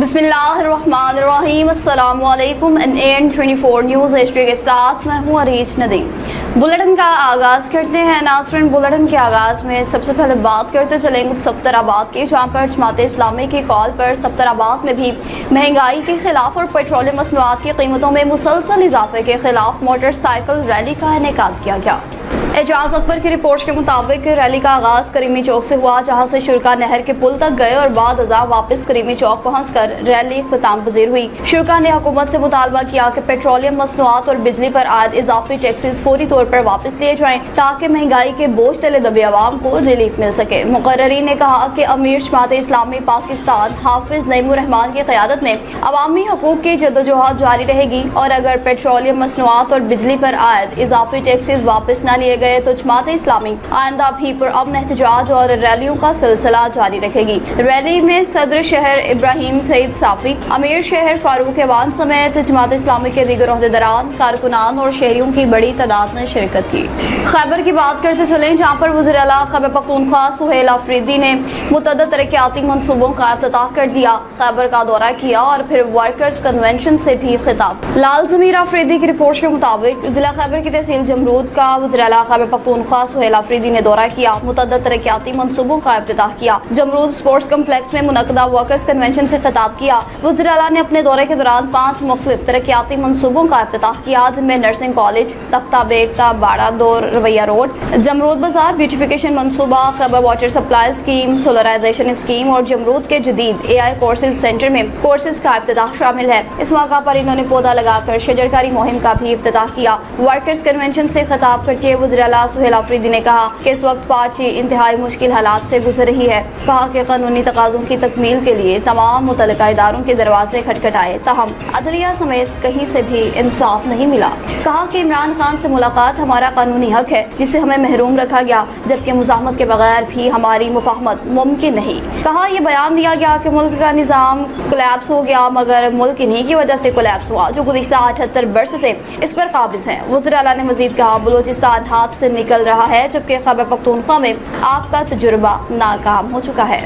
बिस्मिल्लाहिर्रहमानिर्रहीम। अस्सलामु अलैकुम। एन 24 न्यूज़ HD के साथ मैं हूँ अरीज नदीम। बुलेटिन का आगाज़ करते हैं नाज़रीन। बुलेटिन के आगाज़ में सबसे पहले बात करते चलेंगे सफ्तराबाद की, जहाँ पर जमात इस्लामी की कॉल पर सफ्तराबाद में भी महंगाई के खिलाफ और पेट्रोलियम मसनूआत की कीमतों में मुसलसल इजाफे के खिलाफ मोटरसाइकिल रैली का इनेकाद किया गया। एजाज अकबर की रिपोर्ट के मुताबिक रैली का आगाज़ करीमी चौक से हुआ, जहां से शुरा नहर के पुल तक गए और बाद अज़ां वापस करीमी चौक पहुंचकर रैली इख्तिताम पजीर हुई। शुरा ने हुकूमत से मुतालबा किया कि पेट्रोलियम मसनूआत और बिजली पर आयद इजाफी टैक्सेस फौरी तौर पर वापस लिए जाएं, ताकि महंगाई के बोझ तले दबे अवाम को रिलीफ मिल सके। मुकर्ररीन ने कहा कि अमीर जमात इस्लामी पाकिस्तान हाफिज नईमुर रहमान की क़यादत में अवामी हकूक़ की जदोजहद जारी रहेगी, और अगर पेट्रोलियम मसनूआत और बिजली पर आयद इजाफी टैक्सेस वापस न लिए गए तो जमात इस्लामी आइंदा भी पुरअमन एहतजाज और रैलियों का सिलसिला जारी रखेगी। रैली में सदर शहर इब्राहिम सईद साफी, अमीर शहर फारूक एवान समेत जमात इस्लामी के दीगर ओहदेदारान, कारकुनान और शहरियों की बड़ी तादाद ने शिरकत की। खैबर की बात करते चलें, जहाँ पर वज़ीर आला खैबर पख्तूनख्वा सुहेल आफरीदी ने मुतअद्दिद तरक्याती मंसूबों का इफ्तिताह कर दिया, खैबर का दौरा किया और फिर वर्कर्स कन्वेंशन से भी खिताब। लाल ज़मीर आफरीदी की रिपोर्ट के मुताबिक जिला खैबर की तहसील जमरूद का वज़ीर आला खैबर पख्तूनख्वा सुहेल आफरीदी ने दौरा किया, मुतअद्दिद तरक्याती मंसूबों का इफ्तिताह किया। जमरूद स्पोर्ट्स कम्प्लेक्स में मुनक्किदा वर्कर्स कन्वेंशन से खिताब किया। वज़ीर आला ने अपने दौरे के दौरान 5 मुख्तलिफ तरक्याती मंसूबों का इफ्तिताह किया, जिनमें नर्सिंग कॉलेज, तख्ता बेगता बाड़ा दौर रवैया रोड, जमरूद बाजार ब्यूटिफिकेशन मंसूबा, Khyber water supply scheme, solarization scheme और जमरूद के जदीद AI कोर्सेज सेंटर में कोर्सेज का इफ्तिताह शामिल है। इस मौका पर इन्होंने पौधा लगाकर शजरकारी मुहिम का भी इफ्तिताह किया। वर्कर्स कन्वेंशन से खिताब करते हुए वज़ीर आला सुहेल आफरीदी ने कहा कि इस वक्त पार्टी इंतहाई मुश्किल हालात से गुजर रही है। कहा कि कानूनी तकाज़ों की तकमील के लिए तमाम मुतल्लिका इदारों के दरवाजे खटखटाए, ताहम अदलिया समेत कहीं से भी इंसाफ नहीं मिला। कहा कि इमरान खान से मुलाकात हमारा कानूनी हक है, जिसे हमें महरूम रखा गया, जबकि मुज़ाहमत के बगैर भी हमारी मुफाहमत मुमकिन नहीं। कहा यह बयान दिया गया कि मुल्क का निज़ाम कोलैप्स हो गया, मगर मुल्क इन्हीं की वजह से कोलैप्स हुआ जो गुज़िश्ता 78 बरस से इस पर काबिज हैं। वज़ीर आला ने मज़ीद कहा बलूचिस्तान हाथ से निकल रहा है, जबकि खैबर पख्तूनख्वा में आपका तजुर्बा नाकाम हो चुका है।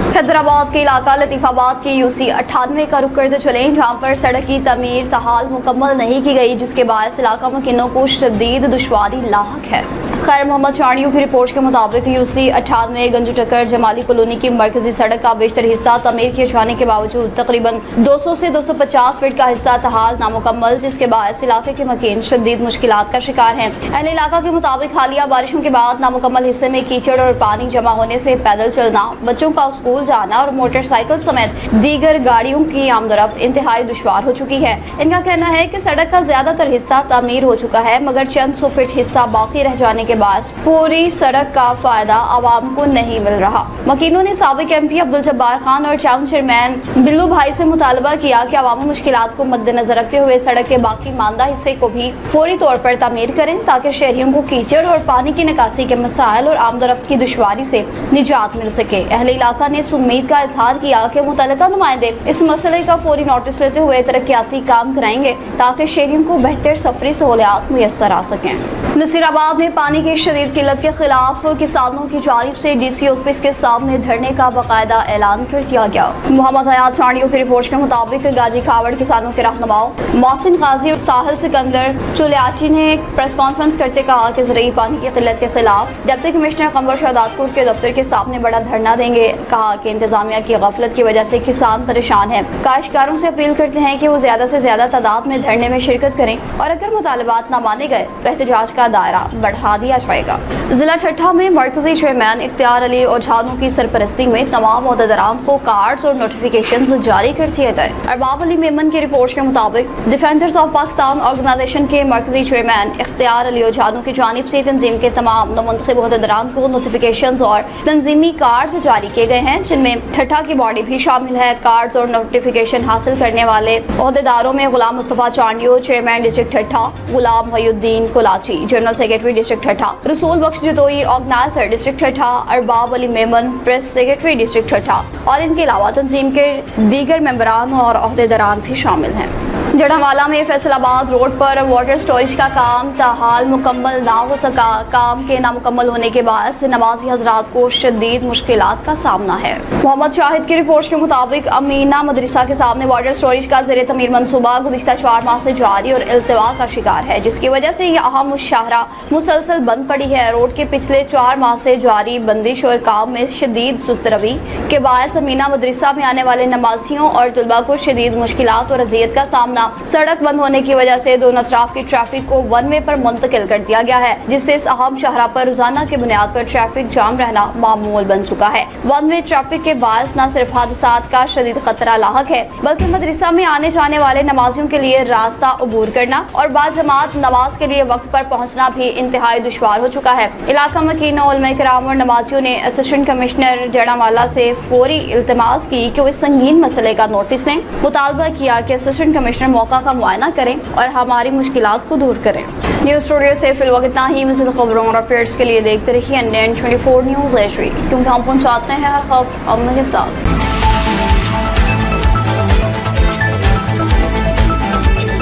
हैदराबाद के इलाका लतीफ़ाबाद की UC 98 का रुख करते चले, जहाँ पर सड़क की तमीर तहाल मुकम्मल नहीं की गई, जिसके बायस इलाका मकीनों को शदीद दुश्वारी लाहक है। खैर मोहम्मद चाणियों की रिपोर्ट के मुताबिक UC 98 गंजू टक्कर जमाली कॉलोनी की मरकजी सड़क का बेशतर हिस्सा तमीर किए जाने के बावजूद तकरीबन 200 से 250 फीट का हिस्सा तहाल नामुकम्मल, जिसके बायस इलाके के मकीन शदीद मुश्किलात का शिकार हैं। अहले इलाका के मुताबिक हालिया बारिशों के बाद नामुकम्मल हिस्से में कीचड़ और पानी जमा होने से पैदल चलना, बच्चों का स्कूल जाना और मोटरसाइकिल समेत दीगर गाड़ियों की आमदरफ्त इंतहाई दुश्वार हो चुकी है। इनका कहना है कि सड़क का ज्यादातर हिस्सा तामीर हो चुका है, मगर चंद 100 फीट हिस्सा बाकी रह जाने के बाद पूरी सड़क का फायदा आवाम को नहीं मिल रहा। मकीनों ने साबिक MP अब्दुल जब्बार खान और टाउन चेयरमैन बिल्लू भाई से मुतालबा किया कि अवामी मुश्किलात को मद्देनजर रखते हुए सड़क के बाकी मानदा हिस्से को भी फौरी तौर पर तामीर करें, ताकि शहरियों को कीचड़ और पानी की निकासी के मसाइल और आमदरफ्त की दुश्वारी से निजात मिल सके। अहले इलाका ने इस उम्मीद का इजहार किया कि मुतल्लिका नुमाइंदे इस मसले का फौरी नोटिस लेते हुए तरक्याती काम कराएंगे, ताकि शहरियों को बेहतर सफरी सहूलियात मुयस्सर आ सकें। नसीराबाद में पानी की शदीद किल्लत के खिलाफ किसानों की जानिब से DC ऑफिस के सामने धरने का बाकायदा ऐलान कर दिया गया। मोहम्मद हयात चाणियों की रिपोर्ट के मुताबिक गाजी खावड़ किसानों के रहनुमाओं मोहसिन गाजी और साहिल सिकंदर चुलियाटी ने एक प्रेस कॉन्फ्रेंस करते कहा कि ज़रूरी पानी की किल्लत के खिलाफ डिप्टी कमिश्नर कमर शहदादपुर के दफ्तर के सामने बड़ा धरना देंगे। कहा कि इंतजामिया की गफलत की वजह से किसान परेशान है। काश्तकारों से अपील करते हैं कि वो ज्यादा से ज्यादा तादाद में धरने में शिरकत करें, और अगर मुतालबात न माने गए तो एहतजाज का दायरा बढ़ा दिया जाएगा। जिला ठट्ठा में मरकजी चेयरमैन इख्तियार अली ओझानू की सरपरस्ती में तमाम ओहदेदारान को कार्ड्स और नोटिफिकेशंस जारी कर दिए गए। अरबाब अली मेमन की रिपोर्ट के मुताबिक डिफेंडर्स ऑफ पाकिस्तान ऑर्गेनाइजेशन के मरकजी चेयरमैन इख्तियार अली ओझानू की जानिब से तंजीम के तमाम नमुंतखब ओहदेदारान को नोटिफिकेशंस और तंजीमी कार्ड्स जारी किए गए हैं, जिनमें ठट्ठा की बॉडी भी शामिल है। कार्ड्स और नोटिफिकेशन हासिल करने वाले ओहदेदारों में गुलाम मुस्तफा चांडियो, चेयरमैन डिस्ट्रिक्ट ठट्ठा, गुलाम मोहिउद्दीन कोलाची, जनरल सेक्रेटरी डिस्ट्रिक्ट ठट्ठा, रसूल बख्श जतोई, ऑर्गेनाइजर डिस्ट्रिक्ट ठट्ठा, Arbab Ali Memon, press secretary district ठट्ठा, और इनके अलावा तंजीम के दीगर मेंबरान और ओहदेदारान भी शामिल हैं। जड़ावाला में फैसलाबाद रोड पर वाटर स्टोरेज का काम ताहाल मुकम्मल ना हो सका। काम के नामुकम्मल होने के बाद नमाजी हजरात को शदीद मुश्किलात का सामना है। मोहम्मद शाहिद की रिपोर्ट के मुताबिक अमीना मदरसा के सामने वाटर स्टोरेज का ज़ेर तमीर मनसूबा गुज़िश्ता 4 माह से जारी और इल्तवा का शिकार है, जिसकी वजह से यह अहम शाहरा मुसलसल बंद पड़ी है। रोड के पिछले 4 माह से जारी बंदिश और काम में शदीद सुस्त रवि के बायस अमीना मदरसा में आने वाले नमाजियों और तलबा को शदीद मुश्किलात और अज़ियत का सामना। सड़क बंद होने की वजह से दोनों अतराफ की ट्रैफिक को वन वे पर मुंतकिल कर दिया गया है, जिससे इस अहम शाहरा पर रोजाना की बुनियाद पर ट्रैफिक जाम रहना मामूल बन चुका है। वन वे ट्रैफिक के बायस न सिर्फ हादसात का शदीद खतरा लाहक है, बल्कि मदरसा में आने जाने वाले नमाजियों के लिए रास्ता अबूर करना और बाजमात नमाज के लिए वक्त पर पहुँचना भी इंतहाई दुश्वार हो चुका है। इलाका मकीन उलमा किराम और नमाजियों ने असिस्टेंट कमिश्नर जड़ावाला से फौरी इल्तिमास की कि वो इस संगीन मसले का नोटिस लें। मुतालबा किया कि असिस्टेंट कमिश्नर मौका का मुआयना करें और हमारी मुश्किलात को दूर करें। न्यूज़ स्टूडियो से फिलहाल इतना ही। मज़ीद खबरों और अपडेट्स के लिए देखते रहिए NN24 न्यूज़ HD, क्योंकि हम पहुँचाते हैं हर खबर अमन के साथ।